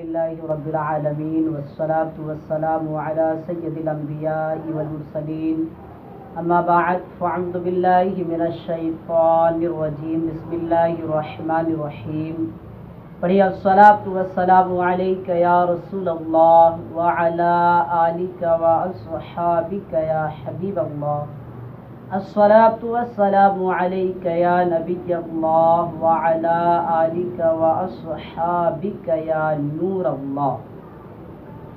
لله رب العالمين والصلاة والسلام على سيد الأنبياء والمرسلين أما بعد فأعوذ بالله من الشيطان الرجيم بسم الله الرحمن الرحيم پڑھیے الصلاة والسلام علیک یا رسول اللہ وعلى آلک وأصحابک یا حبیب اللہ الصلاة والسلام علیک یا نبی اللہ وعلى آلک وأصحابک یا نور اللہ۔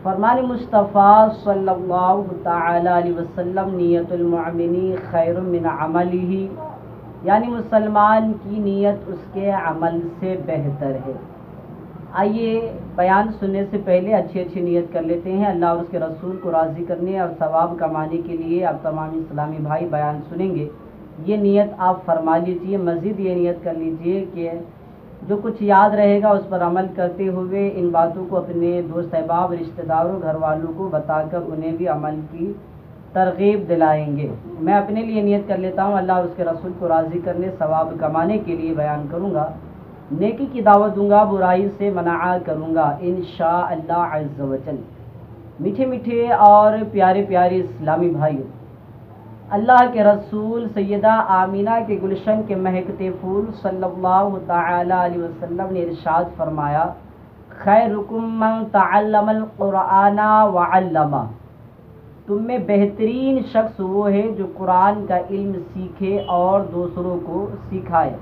فرمان مصطفیٰ صلی اللہ تعالی علیہ وسلم نیت المؤمنی خیر من عملہ، یعنی مسلمان کی نیت اس کے عمل سے بہتر ہے۔ آئیے بیان سننے سے پہلے اچھی نیت کر لیتے ہیں۔ اللہ اور اس کے رسول کو راضی کرنے اور ثواب کمانے کے لیے آپ تمام اسلامی بھائی بیان سنیں گے، یہ نیت آپ فرما لیجئے۔ مزید یہ نیت کر لیجئے کہ جو کچھ یاد رہے گا اس پر عمل کرتے ہوئے ان باتوں کو اپنے دوست احباب، رشتہ داروں، گھر والوں کو بتا کر انہیں بھی عمل کی ترغیب دلائیں گے۔ میں اپنے لیے نیت کر لیتا ہوں، اللہ اور اس کے رسول کو راضی کرنے، ثواب کمانے کے لیے بیان کروں گا، نیکی کی دعوت دوں گا، برائی سے منع کروں گا انشاءاللہ عز و جل۔ میٹھے میٹھے اور پیارے پیارے اسلامی بھائیوں، اللہ کے رسول سیدہ آمینہ کے گلشن کے مہکتے پھول صلی اللہ تعالی علیہ وسلم نے ارشاد فرمایا، خیرکم من تعلم القرآن وعلمہ، تم میں بہترین شخص وہ ہے جو قرآن کا علم سیکھے اور دوسروں کو سکھائے۔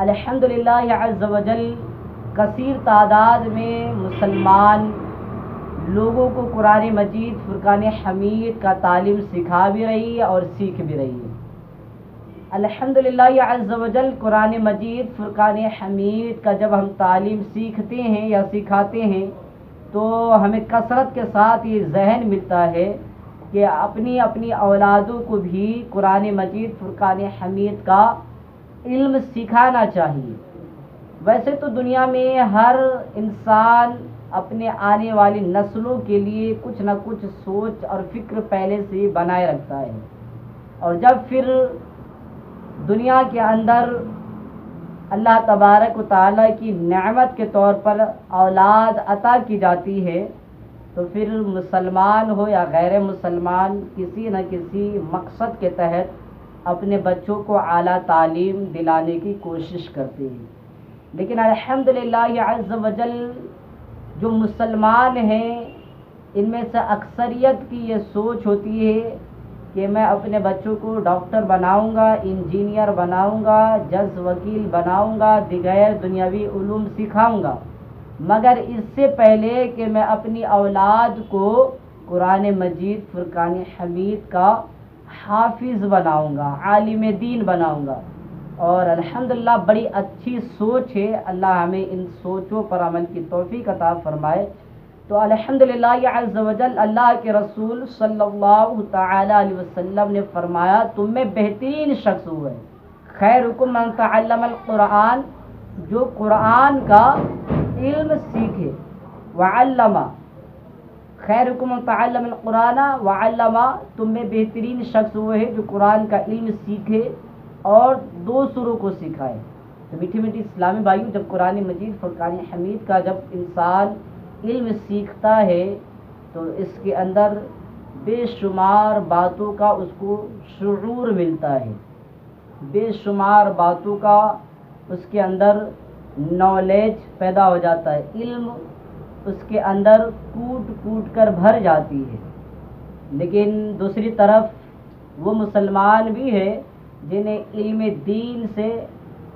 الحمدللہ عز و جل کثیر تعداد میں مسلمان لوگوں کو قرآن مجید فرقان حمید کا تعلیم سکھا بھی رہی ہے اور سیکھ بھی رہی ہے۔ الحمدللہ عز و جل قرآن مجید فرقان حمید کا جب ہم تعلیم سیکھتے ہیں یا سکھاتے ہیں تو ہمیں کثرت کے ساتھ یہ ذہن ملتا ہے کہ اپنی اولادوں کو بھی قرآن مجید فرقان حمید کا علم سکھانا چاہیے۔ ویسے تو دنیا میں ہر انسان اپنے آنے والی نسلوں کے لیے کچھ نہ کچھ سوچ اور فکر پہلے سے بنائے رکھتا ہے، اور جب پھر دنیا کے اندر اللہ تبارک و تعالیٰ کی نعمت کے طور پر اولاد عطا کی جاتی ہے تو پھر مسلمان ہو یا غیر مسلمان کسی نہ کسی مقصد کے تحت اپنے بچوں کو اعلیٰ تعلیم دلانے کی کوشش کرتے ہیں۔ لیکن الحمدللہ عز و جل جو مسلمان ہیں ان میں سے اکثریت کی یہ سوچ ہوتی ہے کہ میں اپنے بچوں کو ڈاکٹر بناؤں گا، انجینئر بناؤں گا، جج وکیل بناؤں گا، دیگر دنیاوی علوم سکھاؤں گا، مگر اس سے پہلے کہ میں اپنی اولاد کو قرآن مجید فرقان حمید کا حافظ بناؤں گا، عالم دین بناؤں گا۔ اور الحمدللہ بڑی اچھی سوچ ہے، اللہ ہمیں ان سوچوں پر عمل کی توفیق عطا فرمائے۔ تو الحمدللہ عز و جل اللہ کے رسول صلی اللہ تعالی علیہ وسلم نے فرمایا، تم میں بہترین شخص وہ ہے، خیرکم من تعلم القرآن، جو قرآن کا علم سیکھے، وعلمہ، خیرکم من تعلم القرآن وعلمہ، تم میں بہترین شخص وہ ہے جو قرآن کا علم سیکھے اور دوسروں کو سکھائے۔ تو میٹھی میٹھی اسلامی بھائیوں، جب قرآن مجید فرقان حمید کا جب انسان علم سیکھتا ہے تو اس کے اندر بے شمار باتوں کا اس کو شعور ملتا ہے، بے شمار باتوں کا اس کے اندر نالج پیدا ہو جاتا ہے، علم اس کے اندر کوٹ کوٹ کر بھر جاتی ہے۔ لیکن دوسری طرف وہ مسلمان بھی ہے جنہیں علم دین سے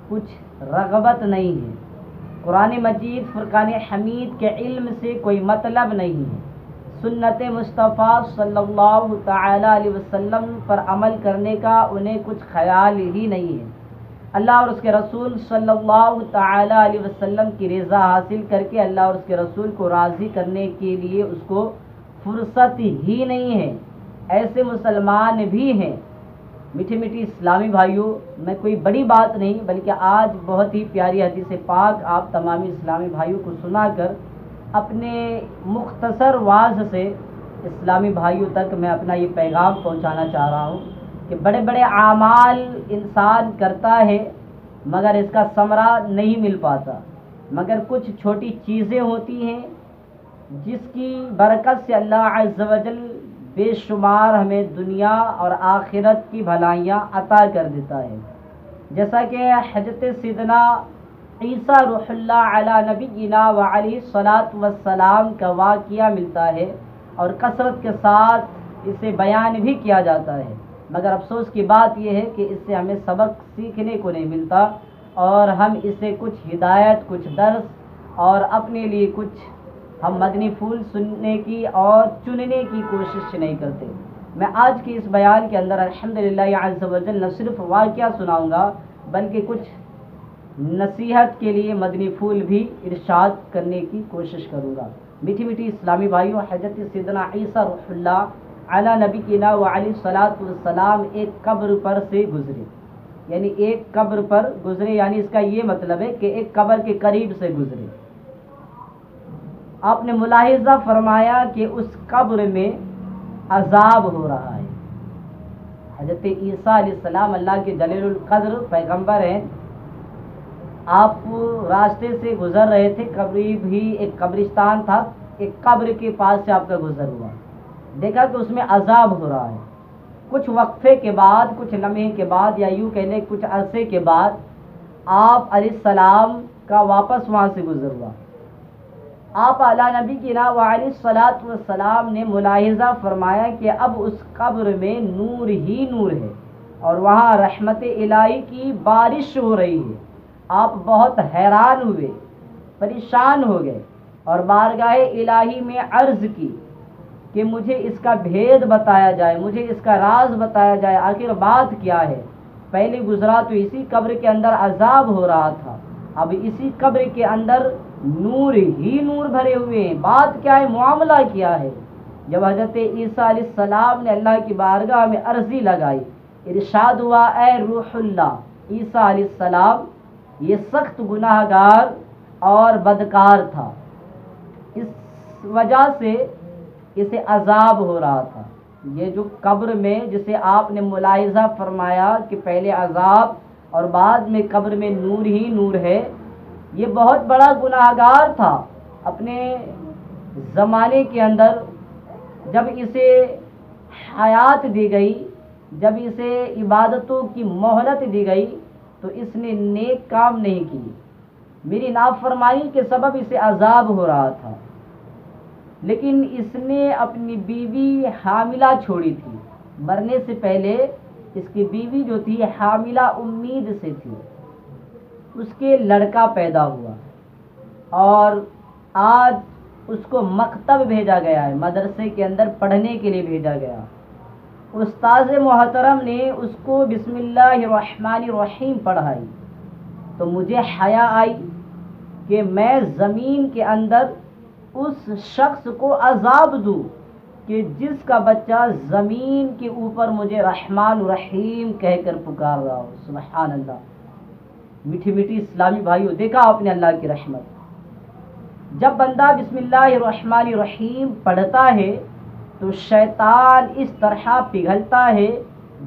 کچھ رغبت نہیں ہے، قرآن مجید فرقان حمید کے علم سے کوئی مطلب نہیں ہے، سنت مصطفیٰ صلی اللہ تعالی علیہ وسلم پر عمل کرنے کا انہیں کچھ خیال ہی نہیں ہے، اللہ اور اس کے رسول صلی اللہ تعالی علیہ وسلم کی رضا حاصل کر کے اللہ اور اس کے رسول کو راضی کرنے کے لیے اس کو فرصت ہی نہیں ہے۔ ایسے مسلمان بھی ہیں۔ میٹھے میٹھی اسلامی بھائیوں، میں کوئی بڑی بات نہیں بلکہ آج بہت ہی پیاری حدیث پاک آپ تمام اسلامی بھائیوں کو سنا کر اپنے مختصر واعظ سے اسلامی بھائیوں تک میں اپنا یہ پیغام پہنچانا چاہ رہا ہوں کہ بڑے بڑے اعمال انسان کرتا ہے مگر اس کا ثمرہ نہیں مل پاتا، مگر کچھ چھوٹی چیزیں ہوتی ہیں جس کی برکت سے اللہ عز و جل بے شمار ہمیں دنیا اور آخرت کی بھلائیاں عطا کر دیتا ہے، جیسا کہ حضرت سیدنا عیسیٰ روح اللہ علی نبینا و علیہ الصلاۃ والسلام کا واقعہ ملتا ہے اور کثرت کے ساتھ اسے بیان بھی کیا جاتا ہے، مگر افسوس کی بات یہ ہے کہ اس سے ہمیں سبق سیکھنے کو نہیں ملتا اور ہم اسے کچھ ہدایت، کچھ درس اور اپنے لیے کچھ ہم مدنی پھول سننے کی اور چننے کی کوشش نہیں کرتے۔ میں آج کی اس بیان کے اندر الحمدللہ عز و جل نہ صرف واقعہ سناؤں گا بلکہ کچھ نصیحت کے لیے مدنی پھول بھی ارشاد کرنے کی کوشش کروں گا۔ میٹھی میٹھی اسلامی بھائیوں، حضرت سیدنا عیسیٰ روح اللہ علی نبینا و علیہ الصلاۃ والسلام ایک قبر پر سے گزرے، یعنی ایک قبر پر گزرے، یعنی اس کا یہ مطلب ہے کہ ایک قبر کے قریب سے گزرے۔ آپ نے ملاحظہ فرمایا کہ اس قبر میں عذاب ہو رہا ہے۔ حضرت عیسیٰ علیہ السلام اللہ کے جلیل القدر پیغمبر ہیں، آپ راستے سے گزر رہے تھے، قریب ہی ایک قبرستان تھا، ایک قبر کے پاس سے آپ کا گزر ہوا، دیکھا کہ اس میں عذاب ہو رہا ہے۔ کچھ وقفے کے بعد، کچھ لمحے کے بعد، یا یوں کہہ لیں کچھ عرصے کے بعد آپ علیہ السلام کا واپس وہاں سے گزر ہوا۔ آپ علیہ نبی کی نا و علیہ الصلاۃ والسلام نے ملاحظہ فرمایا کہ اب اس قبر میں نور ہی نور ہے اور وہاں رحمت الہی کی بارش ہو رہی ہے۔ آپ بہت حیران ہوئے، پریشان ہو گئے اور بارگاہ الہی میں عرض کی کہ مجھے اس کا بھید بتایا جائے، مجھے اس کا راز بتایا جائے، آخر بات کیا ہے؟ پہلے گزرا تو اسی قبر کے اندر عذاب ہو رہا تھا، اب اسی قبر کے اندر نور ہی نور بھرے ہوئے ہیں، بات کیا ہے، معاملہ کیا ہے؟ جب حضرت عیسیٰ علیہ السلام نے اللہ کی بارگاہ میں عرضی لگائی، ارشاد ہوا اے روح اللہ، عیسیٰ علیہ السلام یہ سخت گناہ گار اور بدکار تھا، اس وجہ سے اسے عذاب ہو رہا تھا۔ یہ جو قبر میں جسے آپ نے ملاحظہ فرمایا کہ پہلے عذاب اور بعد میں قبر میں نور ہی نور ہے، یہ بہت بڑا گناہ گار تھا۔ اپنے زمانے کے اندر جب اسے حیات دی گئی، جب اسے عبادتوں کی مہلت دی گئی تو اس نے نیک کام نہیں کی، میری نافرمانی کے سبب اسے عذاب ہو رہا تھا، لیکن اس نے اپنی بیوی حاملہ چھوڑی تھی، مرنے سے پہلے اس کی بیوی جو تھی حاملہ امید سے تھی، اس کے لڑکا پیدا ہوا اور آج اس کو مکتب بھیجا گیا ہے، مدرسے کے اندر پڑھنے کے لیے بھیجا گیا۔ استاذ محترم نے اس کو بسم اللہ الرحمن الرحیم پڑھائی تو مجھے حیا آئی کہ میں زمین کے اندر اس شخص کو عذاب دوں کہ جس کا بچہ زمین کے اوپر مجھے رحمان الرحیم کہہ کر پکار رہا ہو۔ سبحان اللہ۔ میٹھی میٹھی اسلامی بھائیوں، دیکھا آپ نے اللہ کی رحمت، جب بندہ بسم اللہ الرحمن الرحیم پڑھتا ہے تو شیطان اس طرح پگھلتا ہے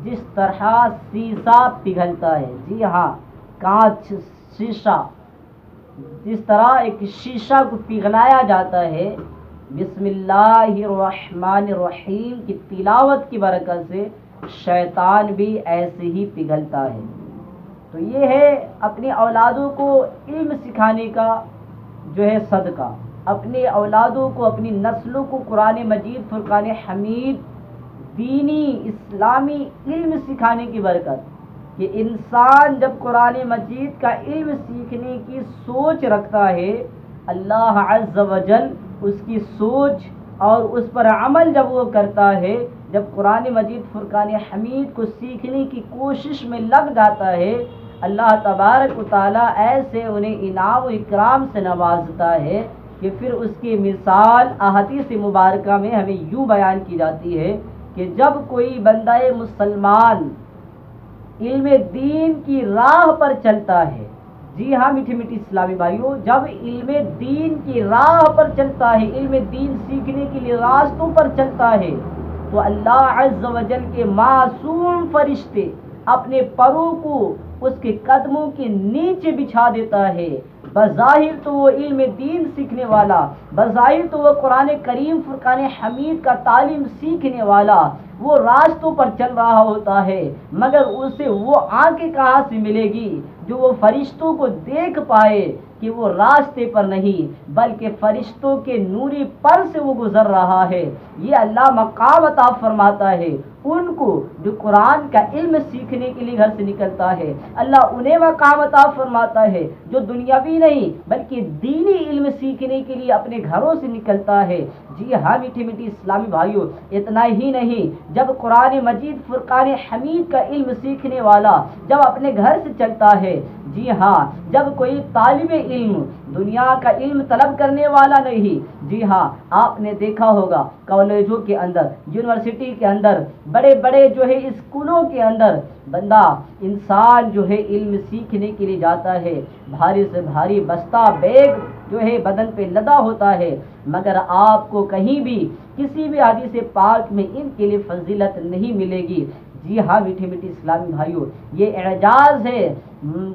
جس طرح سیسا پگھلتا ہے، جی ہاں، کانچ، شیشہ، جس طرح ایک شیشہ کو پگھلایا جاتا ہے، بسم اللہ الرحمن الرحیم کی تلاوت کی برکت سے شیطان بھی ایسے ہی پگھلتا ہے۔ تو یہ ہے اپنی اولادوں کو علم سکھانے کا جو ہے صدقہ، اپنے اولادوں کو، اپنی نسلوں کو قرآن مجید، فرقان حمید، دینی اسلامی علم سکھانے کی برکت، کہ انسان جب قرآن مجید کا علم سیکھنے کی سوچ رکھتا ہے، اللہ عز و جل اس کی سوچ اور اس پر عمل جب وہ کرتا ہے، جب قرآن مجید فرقان حمید کو سیکھنے کی کوشش میں لگ جاتا ہے، اللہ تبارک و تعالیٰ ایسے انہیں انعام و اکرام سے نوازتا ہے کہ پھر اس کی مثال احادیث مبارکہ میں ہمیں یوں بیان کی جاتی ہے کہ جب کوئی بندہ مسلمان علم دین کی راہ پر چلتا ہے، جی ہاں میٹھی میٹھی اسلامی بھائیوں، جب علم دین کی راہ پر چلتا ہے، علم دین سیکھنے کے لیے راستوں پر چلتا ہے، تو اللہ عز و جل کے معصوم فرشتے اپنے پروں کو اس کے قدموں کے نیچے بچھا دیتا ہے بظاہر تو وہ علم دین سیکھنے والا، بظاہر تو وہ قرآن کریم فرقان حمید کا تعلیم سیکھنے والا وہ راستوں پر چل رہا ہوتا ہے، مگر اسے وہ آنکھیں کہاں سے ملے گی جو وہ فرشتوں کو دیکھ پائے کہ وہ راستے پر نہیں بلکہ فرشتوں کے نوری پر سے وہ گزر رہا ہے۔ یہ اللہ مقام عطا فرماتا ہے ان کو جو قرآن کا علم سیکھنے کے لیے گھر سے نکلتا ہے، اللہ انہیں مقام عطا فرماتا ہے جو دنیاوی نہیں بلکہ دینی علم سیکھنے کے لیے اپنے گھروں سے نکلتا ہے۔ جی ہاں میٹھی میٹھی اسلامی بھائیوں، اتنا ہی نہیں، جب قرآن مجید فرقان حمید کا علم سیکھنے والا جب اپنے گھر سے چلتا ہے، جی ہاں جب کوئی طالب علم دنیا کا علم طلب کرنے والا نہیں، جی ہاں آپ نے دیکھا ہوگا کالجوں کے اندر، یونیورسٹی کے اندر، بڑے بڑے جو ہے اسکولوں کے اندر بندہ انسان جو ہے علم سیکھنے کے لیے جاتا ہے، بھاری سے بھاری بستہ بیگ جو ہے بدن پہ لدا ہوتا ہے، مگر آپ کو کہیں بھی کسی بھی حدیث پاک میں ان کے لیے فضیلت نہیں ملے گی۔ جی ہاں میٹھی میٹھی اسلامی بھائیوں، یہ اعجاز ہے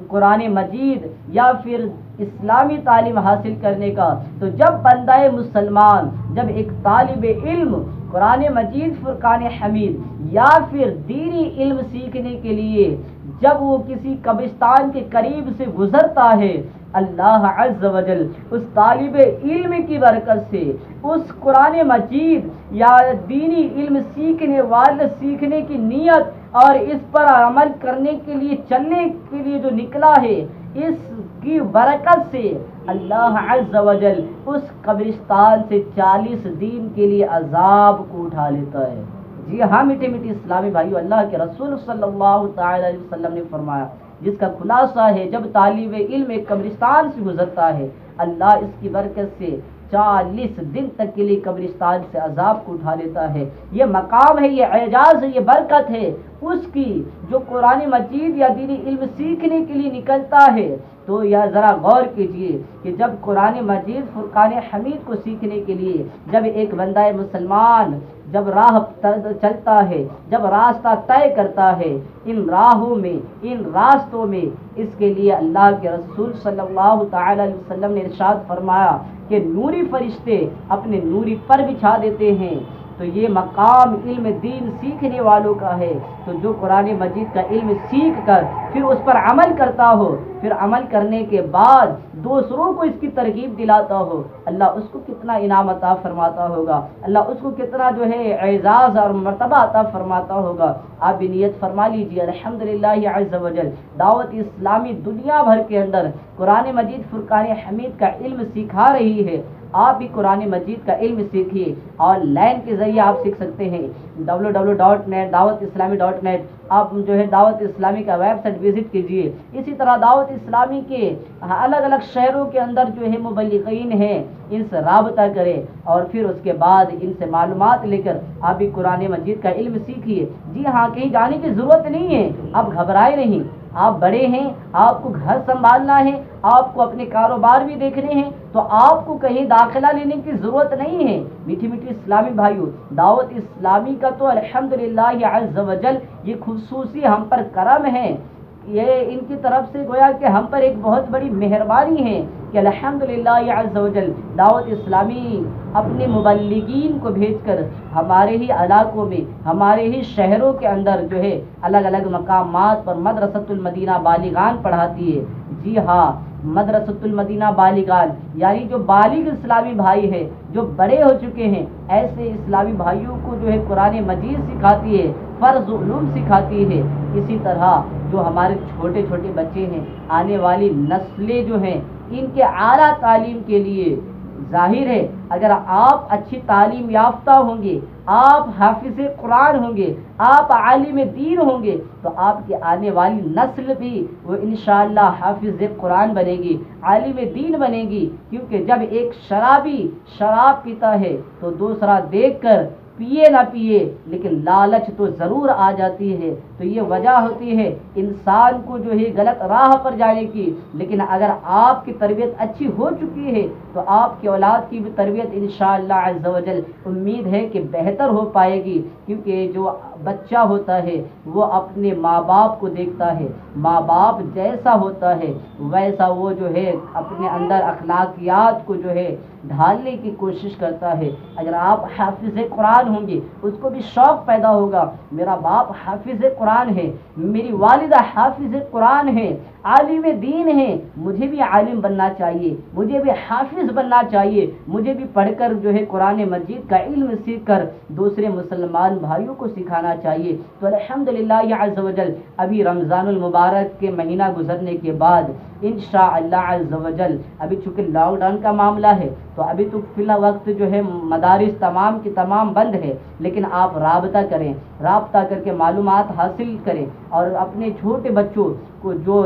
قرآن مجید یا پھر اسلامی تعلیم حاصل کرنے کا۔ تو جب بندہ مسلمان، جب ایک طالب علم قرآن مجید فرقان حمید یا پھر دینی علم سیکھنے کے لیے جب وہ کسی قبرستان کے قریب سے گزرتا ہے، اللہ عز و جل اس طالب علم کی برکت سے اس قرآن مجید یا دینی علم سیکھنے والے سیکھنے کی نیت اور اس پر عمل کرنے کے لیے چلنے کے لیے جو نکلا ہے، اس کی برکت سے اللہ عز و جل اس قبرستان سے 40 دن کے لیے عذاب کو اٹھا لیتا ہے۔ جی ہاں میٹھے میٹھے اسلامی بھائیو، اللہ کے رسول صلی اللہ تعالی علیہ وسلم نے فرمایا، جس کا خلاصہ ہے جب طالب علم ایک قبرستان سے گزرتا ہے، اللہ اس کی برکت سے 40 دن تک کے لیے قبرستان سے عذاب کو اٹھا لیتا ہے۔ یہ مقام ہے، یہ اعجاز ہے، یہ برکت ہے اس کی جو قرآن مجید یا دینی علم سیکھنے کے لیے نکلتا ہے۔ تو یا ذرا غور کیجئے کہ جب قرآن مجید فرقان حمید کو سیکھنے کے لیے جب ایک بندہ مسلمان جب راہ چلتا ہے، جب راستہ طے کرتا ہے، ان راہوں میں، ان راستوں میں اس کے لیے اللہ کے رسول صلی اللہ تعالی علیہ وسلم نے ارشاد فرمایا کہ نوری فرشتے اپنے نوری پر بچھا دیتے ہیں۔ تو یہ مقام علم دین سیکھنے والوں کا ہے۔ تو جو قرآن مجید کا علم سیکھ کر پھر اس پر عمل کرتا ہو، پھر عمل کرنے کے بعد دوسروں کو اس کی ترغیب دلاتا ہو، اللہ اس کو کتنا انعام عطا فرماتا ہوگا، اللہ اس کو کتنا جو ہے اعزاز اور مرتبہ عطا فرماتا ہوگا۔ آپ بھی نیت فرما لیجیے، الحمدللہ عز و جل دعوت اسلامی دنیا بھر کے اندر قرآن مجید فرقان حمید کا علم سکھا رہی ہے۔ آپ بھی قرآن مجید کا علم سیکھیے، آن لائن کے ذریعے آپ سیکھ سکتے ہیں، www.net dawat-islami.net آپ جو ہے دعوت اسلامی کا ویب سائٹ وزٹ کیجئے۔ اسی طرح دعوت اسلامی کے الگ الگ شہروں کے اندر جو ہے مبلغین ہیں، ان سے رابطہ کریں اور پھر اس کے بعد ان سے معلومات لے کر آپ بھی قرآن مجید کا علم سیکھیے۔ جی ہاں، کہیں جانے کی ضرورت نہیں ہے، آپ گھبرائے نہیں، آپ بڑے ہیں، آپ کو گھر سنبھالنا ہے، آپ کو اپنے کاروبار بھی دیکھنے ہیں، تو آپ کو کہیں داخلہ لینے کی ضرورت نہیں ہے۔ میٹھی میٹھی اسلامی بھائیوں، دعوت اسلامی کا تو الحمدللہ عز و جل یہ خصوصی ہم پر کرم ہے، یہ ان کی طرف سے گویا کہ ہم پر ایک بہت بڑی مہربانی ہے کہ الحمدللہ عز و جل دعوت اسلامی اپنے مبلغین کو بھیج کر ہمارے ہی علاقوں میں، ہمارے ہی شہروں کے اندر جو ہے الگ الگ مقامات پر مدرسۃ المدینہ بالغان پڑھاتی ہے۔ جی ہاں، مدرسۃ المدینہ بالغان یعنی جو بالغ اسلامی بھائی ہیں، جو بڑے ہو چکے ہیں، ایسے اسلامی بھائیوں کو جو ہے قرآن مجید سکھاتی ہے، فرض علوم سکھاتی ہے۔ اسی طرح جو ہمارے چھوٹے چھوٹے بچے ہیں، آنے والی نسلیں جو ہیں، ان کے اعلیٰ تعلیم کے لیے ظاہر ہے اگر آپ اچھی تعلیم یافتہ ہوں گے، آپ حافظ قرآن ہوں گے، آپ عالم دین ہوں گے، تو آپ کی آنے والی نسل بھی وہ انشاءاللہ حافظ قرآن بنے گی، عالم دین بنے گی۔ کیونکہ جب ایک شرابی شراب پیتا ہے تو دوسرا دیکھ کر پیے نہ پیے لیکن لالچ تو ضرور آ جاتی ہے، تو یہ وجہ ہوتی ہے انسان کو جو ہے غلط راہ پر جانے کی۔ لیکن اگر آپ کی تربیت اچھی ہو چکی ہے تو آپ کی اولاد کی بھی تربیت انشاءاللہ عز و جل امید ہے کہ بہتر ہو پائے گی، کیونکہ جو بچہ ہوتا ہے وہ اپنے ماں باپ کو دیکھتا ہے، ماں باپ جیسا ہوتا ہے ویسا وہ جو ہے اپنے اندر اخلاقیات کو جو ہے ڈھالنے کی کوشش کرتا ہے۔ اگر آپ حافظ قرآن ہوں گے اس کو بھی شوق پیدا ہوگا، میرا باپ حافظ قرآن ہے، میری والدہ حافظ قرآن ہے، عالم دین ہے، مجھے بھی عالم بننا چاہیے، مجھے بھی حافظ بننا چاہیے، مجھے بھی پڑھ کر جو ہے قرآن مجید کا علم سیکھ کر دوسرے مسلمان بھائیوں کو سکھانا چاہیے۔ تو الحمدللہ عز و جل ابھی رمضان المبارک کے مہینہ گزرنے کے بعد انشاءاللہ عز و جل ابھی چونکہ لاک ڈاؤن کا معاملہ ہے تو ابھی تو فی الحال وقت جو ہے مدارس تمام کی تمام بند ہے، لیکن آپ رابطہ کریں، رابطہ کر کے معلومات حاصل کریں اور اپنے چھوٹے بچوں کو جو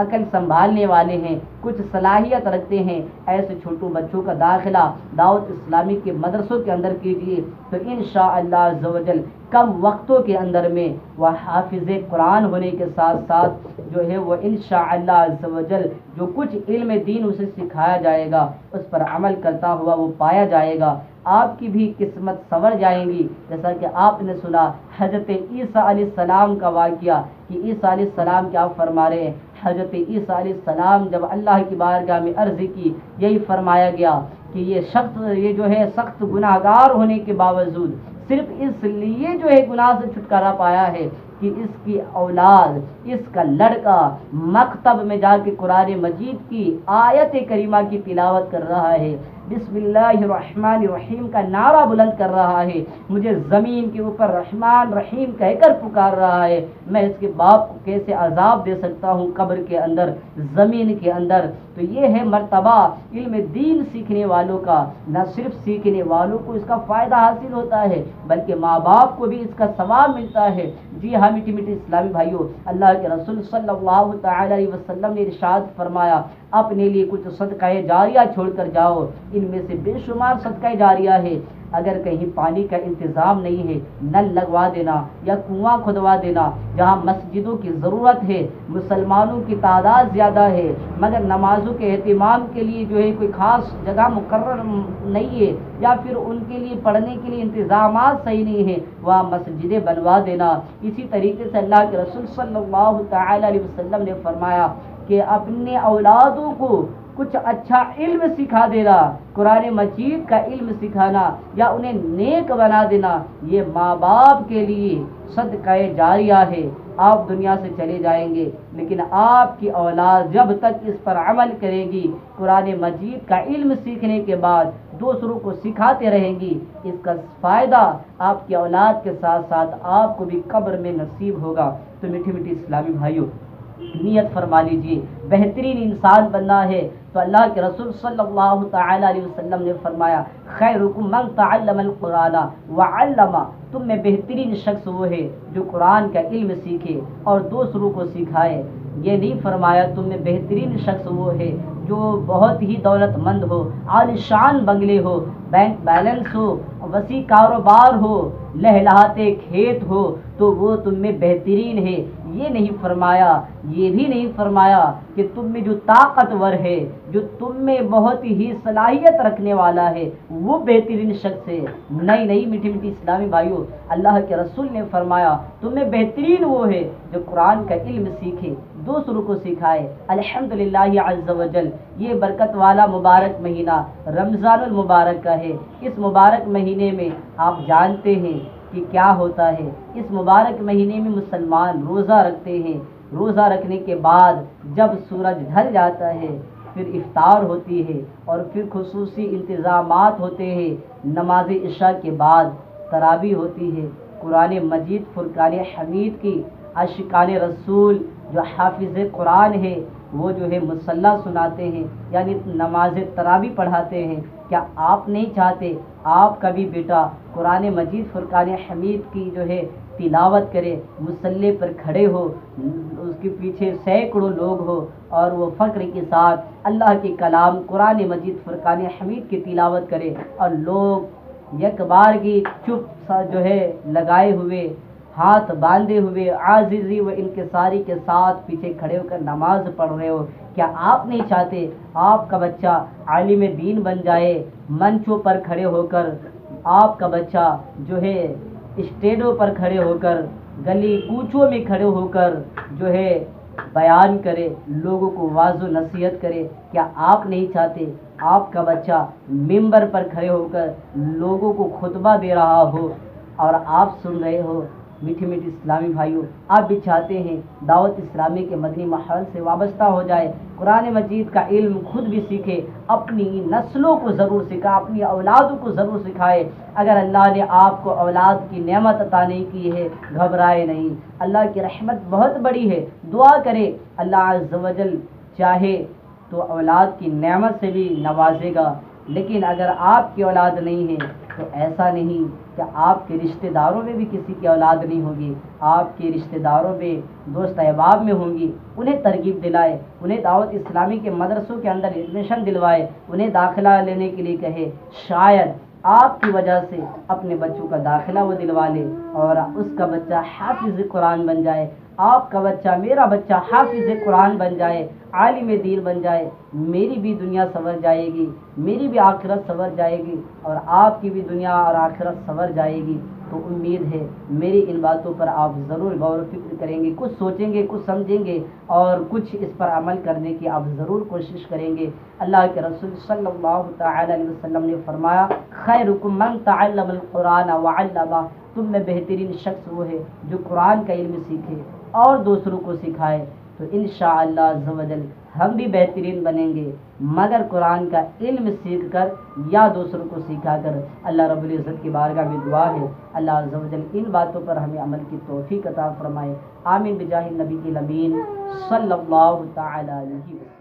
عقل سنبھالنے والے ہیں، کچھ صلاحیت رکھتے ہیں، ایسے چھوٹوں بچوں کا داخلہ دعوت اسلامی کے مدرسوں کے اندر کیجیے، تو انشاءاللہ عز و جل کم وقتوں کے اندر میں وہ حافظ قرآن ہونے کے ساتھ ساتھ جو ہے وہ انشاءاللہ عز و جل جو کچھ علم دین اسے سکھایا جائے گا اس پر عمل کرتا ہوا وہ پایا جائے گا، آپ کی بھی قسمت سنور جائیں گی۔ جیسا کہ آپ نے سنا حضرت عیسیٰ علیہ السلام کا واقعہ کہ عیسیٰ علیہ السلام کیا فرما رہے ہیں، حضرت عیسیٰ علیہ السلام جب اللہ کی بارگاہ میں عرض کی، یہی فرمایا گیا کہ یہ جو ہے سخت گناہ گار ہونے کے باوجود صرف اس لیے جو ہے گناہ سے چھٹکارا پایا ہے کہ اس کی اولاد، اس کا لڑکا مکتب میں جا کے قرآن مجید کی آیت کریمہ کی تلاوت کر رہا ہے، بسم اللہ الرحمن الرحیم کا نعرہ بلند کر رہا ہے، مجھے زمین کے اوپر رحمان رحیم کہہ کر پکار رہا ہے، میں اس کے باپ کو کیسے عذاب دے سکتا ہوں قبر کے اندر، زمین کے اندر۔ تو یہ ہے مرتبہ علم دین سیکھنے والوں کا، نہ صرف سیکھنے والوں کو اس کا فائدہ حاصل ہوتا ہے بلکہ ماں باپ کو بھی اس کا ثواب ملتا ہے۔ جی ہاں میٹھی میٹھی اسلامی بھائیوں، اللہ کے رسول صلی اللہ تعالی علیہ وسلم نے ارشاد فرمایا اپنے لیے کچھ صدقہ جاریہ چھوڑ کر جاؤ، ان میں سے بے شمار صدقہ جاریہ ہے۔ اگر کہیں پانی کا انتظام نہیں ہے، نل لگوا دینا یا کنواں کھدوا دینا، جہاں مسجدوں کی ضرورت ہے، مسلمانوں کی تعداد زیادہ ہے مگر نمازوں کے اہتمام کے لیے جو ہے کوئی خاص جگہ مقرر نہیں ہے یا پھر ان کے لیے پڑھنے کے لیے انتظامات صحیح نہیں ہیں، وہاں مسجدیں بنوا دینا۔ اسی طریقے سے اللہ کے رسول صلی اللہ تعالی علیہ وسلم نے فرمایا کہ اپنے اولادوں کو کچھ اچھا علم سکھا دینا، قرآن مجید کا علم سکھانا یا انہیں نیک بنا دینا، یہ ماں باپ کے لیے صدقہ جاریہ ہے۔ آپ دنیا سے چلے جائیں گے لیکن آپ کی اولاد جب تک اس پر عمل کرے گی، قرآن مجید کا علم سیکھنے کے بعد دوسروں کو سکھاتے رہیں گی، اس کا فائدہ آپ کی اولاد کے ساتھ ساتھ آپ کو بھی قبر میں نصیب ہوگا۔ تو میٹھی میٹھی اسلامی بھائیوں، نیت فرما لیجیے، بہترین انسان بننا ہے تو اللہ کے رسول صلی اللہ تعالی علیہ وسلم نے فرمایا خیرکم من تعلم القرآن وعلم، تم میں بہترین شخص وہ ہے جو قرآن کا علم سیکھے اور دوسروں کو سکھائے۔ یہ نہیں فرمایا تم میں بہترین شخص وہ ہے جو بہت ہی دولت مند ہو، عالی شان بنگلے ہو، بینک بیلنس ہو، وسیع کاروبار ہو، لہلہاتے کھیت ہو تو وہ تم میں بہترین ہے، یہ نہیں فرمایا۔ یہ بھی نہیں فرمایا کہ تم میں جو طاقتور ہے، جو تم میں بہت ہی صلاحیت رکھنے والا ہے وہ بہترین شخص ہے، نہیں میٹھی میٹھی اسلامی بھائیوں، اللہ کے رسول نے فرمایا تم میں بہترین وہ ہے جو قرآن کا علم سیکھے، دوسروں کو سکھائے۔ الحمدللہ عز و جل یہ برکت والا مبارک مہینہ رمضان المبارک کا ہے۔ اس مبارک مہینے میں آپ جانتے ہیں کہ کیا ہوتا ہے، اس مبارک مہینے میں مسلمان روزہ رکھتے ہیں، روزہ رکھنے کے بعد جب سورج ڈھل جاتا ہے پھر افطار ہوتی ہے اور پھر خصوصی انتظامات ہوتے ہیں، نماز عشاء کے بعد تراویح ہوتی ہے، قرآن مجید فرقان حمید کی عاشقان رسول جو حافظ قرآن ہے وہ جو ہے مصلی سناتے ہیں یعنی نماز تراویح پڑھاتے ہیں۔ کیا آپ نہیں چاہتے آپ کا بھی بیٹا قرآن مجید فرقان حمید کی جو ہے تلاوت کرے، مصلی پر کھڑے ہو، اس کے پیچھے سینکڑوں لوگ ہو اور وہ فخر کے ساتھ اللہ کے کلام قرآن مجید فرقان حمید کی تلاوت کرے اور لوگ یک بار کی چپ سا جو ہے لگائے ہوئے، ہاتھ باندھے ہوئے عاجزی و انکساری کے ساتھ پیچھے کھڑے ہو کر نماز پڑھ رہے ہو، کیا آپ نہیں چاہتے آپ کا بچہ عالم دین بن جائے؟ منچوں پر کھڑے ہو کر آپ کا بچہ جو ہے اسٹیجوں پر کھڑے ہو کر، گلی کوچوں میں کھڑے ہو کر جو ہے بیان کرے، لوگوں کو واعظ و نصیحت کرے؟ کیا آپ نہیں چاہتے آپ کا بچہ ممبر پر کھڑے ہو کر لوگوں کو خطبہ دے رہا ہو اور آپ سن رہے ہو؟ میٹھے میٹھے اسلامی بھائیوں، آپ بھی چاہتے ہیں دعوت اسلامی کے مدنی ماحول سے وابستہ ہو جائے، قرآن مجید کا علم خود بھی سیکھے، اپنی نسلوں کو ضرور سکھائے، اپنی اولادوں کو ضرور سکھائے۔ اگر اللہ نے آپ کو اولاد کی نعمت عطا نہیں کی ہے، گھبرائے نہیں، اللہ کی رحمت بہت بڑی ہے، دعا کرے، اللہ عز و جل چاہے تو اولاد کی نعمت سے بھی نوازے گا۔ لیکن اگر آپ کی اولاد نہیں ہے تو ایسا نہیں کہ آپ کے رشتہ داروں میں بھی کسی کی اولاد نہیں ہوگی، آپ کے رشتہ داروں میں دوست احباب میں ہوں گی، انہیں ترغیب دلائے، انہیں دعوت اسلامی کے مدرسوں کے اندر ایڈمیشن دلوائے، انہیں داخلہ لینے کے لیے کہے، شاید آپ کی وجہ سے اپنے بچوں کا داخلہ وہ دلوا لے اور اس کا بچہ حافظ قرآن بن جائے، آپ کا بچہ، میرا بچہ حافظ قرآن بن جائے، عالم دین بن جائے، میری بھی دنیا سنور جائے گی، میری بھی آخرت سنور جائے گی اور آپ کی بھی دنیا اور آخرت سنور جائے گی۔ تو امید ہے میری ان باتوں پر آپ ضرور غور و فکر کریں گے، کچھ سوچیں گے، کچھ سمجھیں گے اور کچھ اس پر عمل کرنے کی آپ ضرور کوشش کریں گے۔ اللہ کے رسول صلی اللہ تعالی علیہ وسلم نے فرمایا، خیرکم من تعلم القرآن وعلمہ، تم میں بہترین شخص وہ ہے جو قرآن کا علم سیکھے اور دوسروں کو سکھائے۔ تو انشاءاللہ عز و جل ہم بھی بہترین بنیں گے، مگر قرآن کا علم سیکھ کر یا دوسروں کو سکھا کر۔ اللہ رب العزت کی بارگاہ میں دعا ہے اللہ عز و جل ان باتوں پر ہمیں عمل کی توفیق عطا فرمائے۔ آمین بجاہ النبی الامین صلی اللہ تعالی علیہ وسلم۔